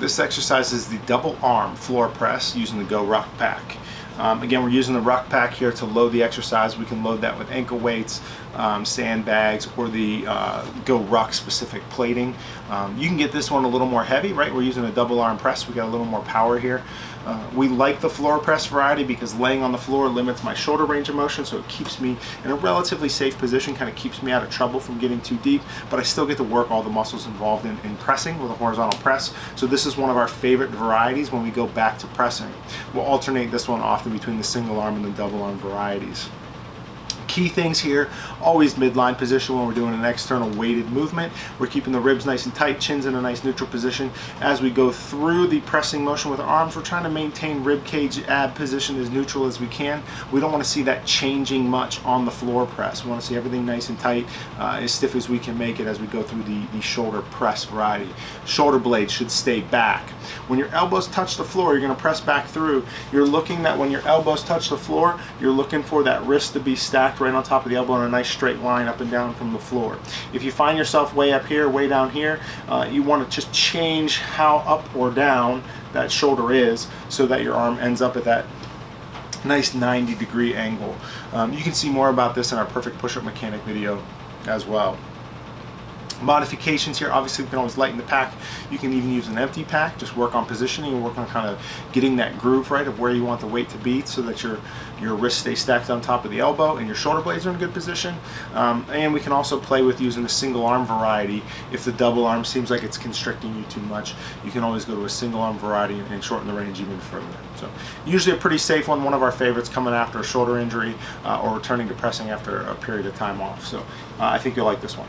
This exercise is the double arm floor press using the Go Ruck Pack. Again, we're using the Ruck Pack here to load the exercise. We can load that with ankle weights, sandbags, or the Go Ruck specific plating. You can get this one a little more heavy, right? We're using a double arm press. We got a little more power here. We like the floor press variety because laying on the floor limits my shoulder range of motion, so it keeps me in a relatively safe position, kind of keeps me out of trouble from getting too deep, but I still get to work all the muscles involved in pressing with a horizontal press. So this is one of our favorite varieties when we go back to pressing. We'll alternate this one often between the single arm and the double arm varieties. Key things here, always midline position when we're doing an external weighted movement. We're keeping the ribs nice and tight, chins in a nice neutral position. As we go through the pressing motion with our arms, we're trying to maintain rib cage ab position as neutral as we can. We don't want to see that changing much on the floor press. We want to see everything nice and tight, as stiff as we can make it as we go through the shoulder press variety. Shoulder blades should stay back. When your elbows touch the floor, you're going to press back through. You're looking that when your elbows touch the floor, you're looking for that wrist to be stacked right on top of the elbow in a nice straight line up and down from the floor. If you find yourself way up here, way down here, you want to just change how up or down that shoulder is so that your arm ends up at that nice 90-degree angle. You can see more about this in our Perfect Push-Up Mechanic video as well. Modifications here, obviously we can always lighten the pack. You can even use an empty pack, just work on positioning and work on kind of getting that groove right of where you want the weight to be so that your wrist stays stacked on top of the elbow and your shoulder blades are in good position. And we can also play with using a single arm variety. If the double arm seems like it's constricting you too much, you can always go to a single arm variety and shorten the range even further. So usually a pretty safe one of our favorites coming after a shoulder injury or returning to pressing after a period of time off. So I think you'll like this one.